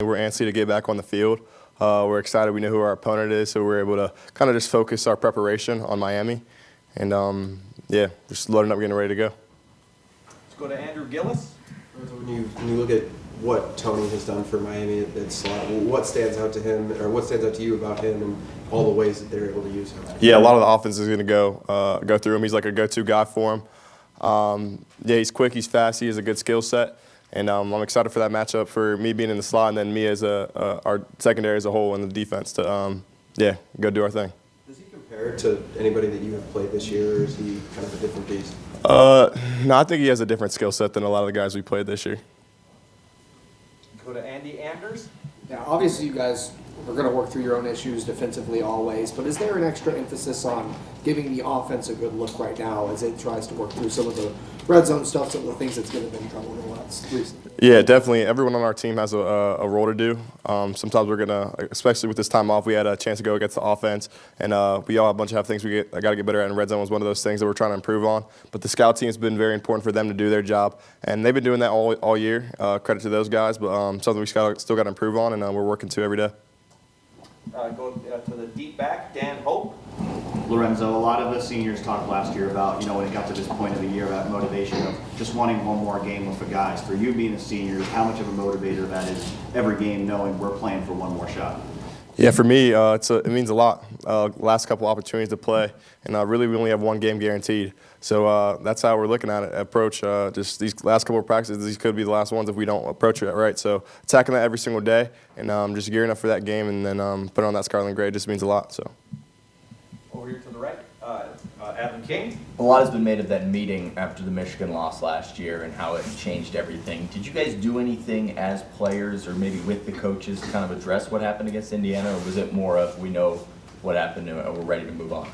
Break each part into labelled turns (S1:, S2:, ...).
S1: We're antsy to get back on the field. We're excited. We know who our opponent is, so we're able to kind of just focus our preparation on Miami. And, yeah, just loading up, getting ready to go.
S2: Let's go to Andrew Gillis.
S3: When you look at what Toney has done for Miami at slot, what stands out to him, or what stands out to you about him and all the ways that they're able to use him?
S1: Yeah, a lot of the offense is going to go through him. He's like a go-to guy for him. Yeah, he's quick, he's fast, he has a good skill set. And I'm excited for that matchup for me being in the slot and then me as our secondary as a whole in the defense to, yeah, go do our thing.
S3: Does he compare to anybody that you have played this year, or is he kind of a different beast?
S1: No, I think he has a different skill set than a lot of the guys we played this year.
S2: Go to Andy Anders.
S4: Now, obviously, you guys are going to work through your own issues defensively always, but is there an extra emphasis on giving the offense a good look right now as it tries to work through some of the red zone stuff, some of the things that's given them trouble in the last recently?
S1: Yeah, definitely. Everyone on our team has a role to do. Sometimes we're going to, especially with this time off, we had a chance to go against the offense, and we all have a bunch of things I got to get better at, and red zone was one of those things that we're trying to improve on. But the scout team has been very important for them to do their job, and they've been doing that all year. Credit to those guys, but something we still got to improve on, and we're working to every day.
S2: Go to the deep back, Dan Hope.
S5: Lorenzo, a lot of the seniors talked last year about, when it got to this point of the year, about motivation of just wanting one more game with the guys. For you being a senior, how much of a motivator that is every game knowing we're playing for one more shot?
S1: Yeah, for me, it means a lot. Last couple opportunities to play, and really we only have one game guaranteed. So that's how we're looking at it. Approach just these last couple of practices. These could be the last ones if we don't approach it right. So attacking that every single day, and just gearing up for that game, and then putting on that scarlet and gray just means a lot. So.
S2: Over here to the right, Adam King.
S6: A lot has been made of that meeting after the Michigan loss last year and how it changed everything. Did you guys do anything as players or maybe with the coaches to kind of address what happened against Indiana, or was it more of we know what happened and we're ready to move on?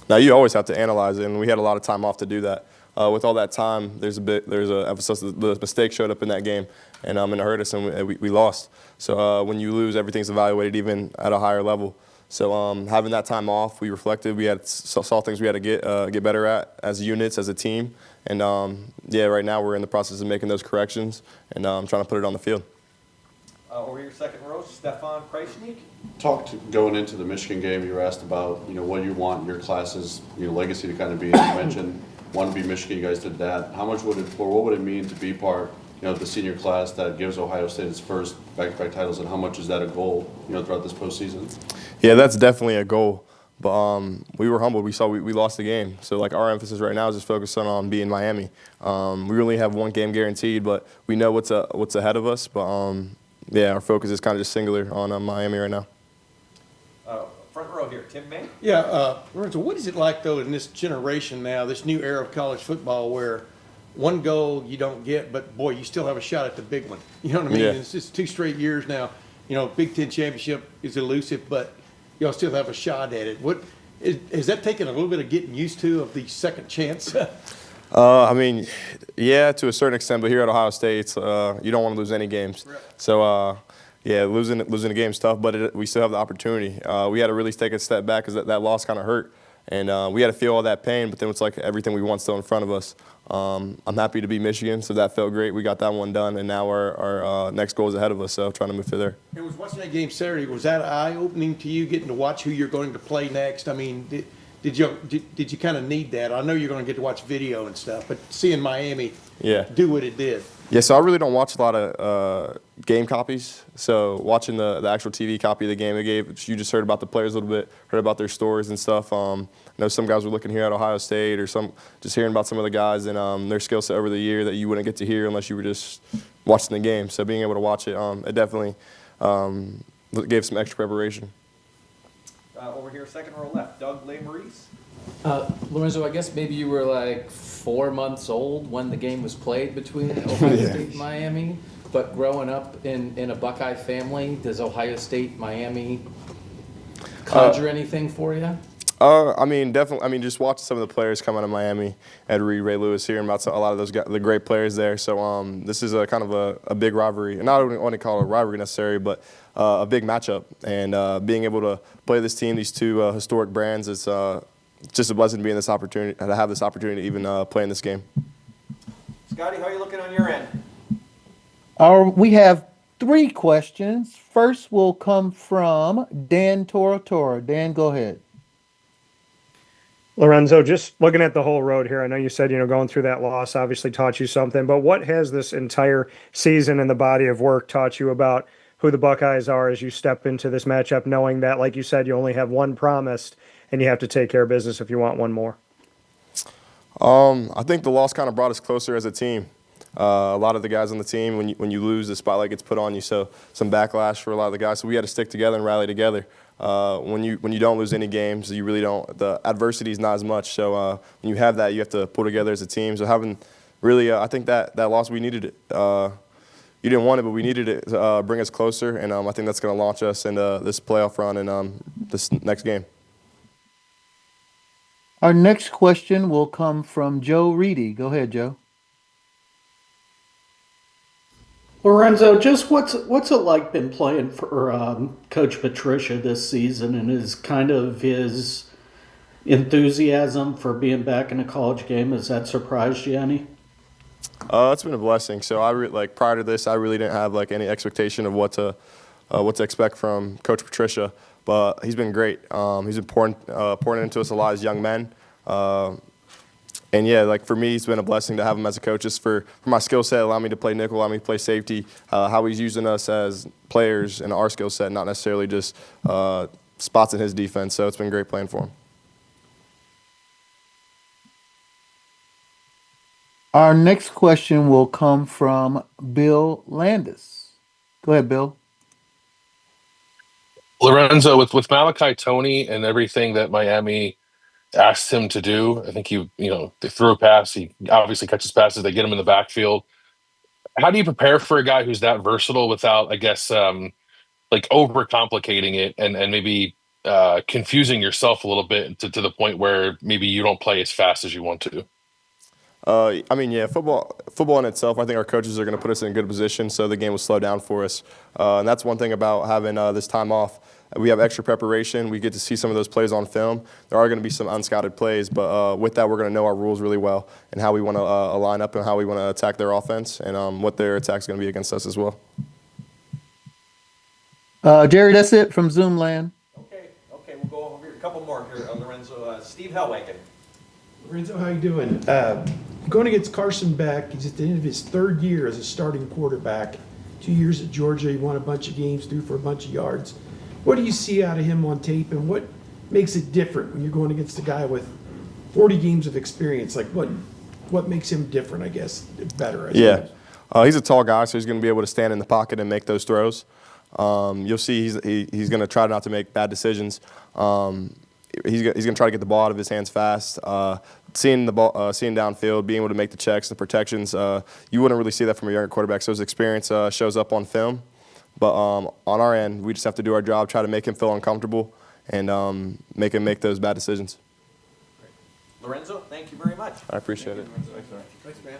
S1: Now, you always have to analyze it, and we had a lot of time off to do that. With all that time, there's a emphasis. The mistake showed up in that game, and it hurt us, and we lost. So when you lose, everything's evaluated even at a higher level. So having that time off, we reflected. We saw things we had to get better at as units, as a team. And, yeah, right now we're in the process of making those corrections and trying to put it on the field.
S2: Over here, second row, Stefan Kreisnik.
S7: Going into the Michigan game, you were asked about, what you want your class's, legacy to kind of be. And you mentioned wanting to be Michigan. You guys did that. How much what would it mean to be part, of the senior class that gives Ohio State its first back-to-back titles, and how much is that a goal, throughout this postseason?
S1: Yeah, that's definitely a goal. But we were humbled. We saw we lost the game. So, like, our emphasis right now is just focusing on being Miami. We only have one game guaranteed, but we know what's ahead of us. But, yeah, our focus is kind of just singular on Miami right now.
S2: Front row here, Tim May.
S8: Yeah, Lorenzo, what is it like, though, in this generation now, this new era of college football where one goal you don't get, but, boy, you still have a shot at the big one? You know what I mean?
S1: Yeah.
S8: It's just 2 straight years now. Big Ten championship is elusive, but y'all still have a shot at it. Has that taken a little bit of getting used to, of the second chance?
S1: I mean, yeah, to a certain extent, but here at Ohio State, you don't want to lose any games.
S8: Right.
S1: So, yeah, losing a game is tough, but we still have the opportunity. We had to really take a step back because that loss kind of hurt. And we had to feel all that pain, but then it's like everything we want still in front of us. I'm happy to be Michigan, so that felt great. We got that one done, and now our next goal is ahead of us, so trying to move through there.
S8: And was watching that game Saturday, was that eye-opening to you, getting to watch who you're going to play next? I mean, did you kind of need that? I know you're going to get to watch video and stuff, but seeing Miami do what it did.
S1: Yeah, so I really don't watch a lot of game copies. So watching the actual TV copy of the game it gave, you just heard about the players a little bit, heard about their stories and stuff. I know some guys were looking here at Ohio State, or just hearing about some of the guys and their skill set over the year that you wouldn't get to hear unless you were just watching the game. So being able to watch it, it definitely gave some extra preparation.
S2: Over here, second row left, Doug LeMaurice.
S9: Lorenzo, I guess maybe you were like 4 months old when the game was played between Ohio State and Miami. But growing up in a Buckeye family, does Ohio State, Miami conjure anything for you?
S1: I mean, definitely. I mean, just watching some of the players come out of Miami, Ed Reed, Ray Lewis, hearing about a lot of those guys, the great players there. So this is a kind of a big rivalry, and I don't want to call it a rivalry necessarily, but a big matchup. And being able to play this team, these two historic brands, it's just a blessing to be in this opportunity, to have this opportunity to even play in this game.
S2: Scotty, how are you looking on your end?
S10: We have 3 questions. First will come from Dan Toratora. Dan, go ahead.
S11: Lorenzo, just looking at the whole road here, I know you said, going through that loss obviously taught you something, but what has this entire season and the body of work taught you about who the Buckeyes are as you step into this matchup, knowing that, like you said, you only have one promised and you have to take care of business if you want one more?
S1: I think the loss kind of brought us closer as a team. A lot of the guys on the team, when you lose, the spotlight gets put on you. So some backlash for a lot of the guys. So we had to stick together and rally together. When you don't lose any games, you really don't. The adversity is not as much. So when you have that, you have to pull together as a team. So having really, I think that loss, we needed it. You didn't want it, but we needed it to bring us closer. And I think that's going to launch us into this playoff run and this next game.
S10: Our next question will come from Joe Reedy. Go ahead, Joe.
S12: Lorenzo, just what's it like been playing for Coach Patricia this season, and is kind of his enthusiasm for being back in a college game, has that surprised you any?
S1: It's been a blessing. So prior to this, I really didn't have any expectation of what to expect from Coach Patricia. But he's been great. He's been pouring into us a lot as young men. And yeah, for me, it's been a blessing to have him as a coach. Just for my skill set, allow me to play nickel, allow me to play safety. How he's using us as players in our skill set, not necessarily just spots in his defense. So it's been great playing for him.
S10: Our next question will come from Bill Landis. Go ahead, Bill.
S13: Lorenzo, with Malachi Toney and everything that Miami asked him to do, I think they threw a pass. He obviously catches passes. They get him in the backfield. How do you prepare for a guy who's that versatile without, I guess, overcomplicating it and maybe confusing yourself a little bit to the point where maybe you don't play as fast as you want to?
S1: Football in itself, I think our coaches are going to put us in a good position so the game will slow down for us. And that's one thing about having this time off. We have extra preparation. We get to see some of those plays on film. There are going to be some unscouted plays, but with that, we're going to know our rules really well and how we want to line up and how we want to attack their offense and what their attack is going to be against us as well.
S10: Jerry, that's it from Zoom land.
S2: Okay, we'll go over here. A couple more here, Lorenzo. Steve Hellwagen.
S14: Lorenzo, how you doing? Going against Carson Beck, he's at the end of his 3rd year as a starting quarterback. 2 years at Georgia, he won a bunch of games, threw for a bunch of yards. What do you see out of him on tape, and what makes it different when you're going against a guy with 40 games of experience? What makes him different, I guess, better?
S1: He's a tall guy, so he's going to be able to stand in the pocket and make those throws. You'll see he's going to try not to make bad decisions. He's going to try to get the ball out of his hands fast. Seeing the ball, seeing downfield, being able to make the checks, the protections. You wouldn't really see that from a younger quarterback. So his experience shows up on film. But on our end, we just have to do our job, try to make him feel uncomfortable, and make him make those bad decisions.
S2: Lorenzo, thank you very much.
S1: I appreciate it.
S2: Thanks, man.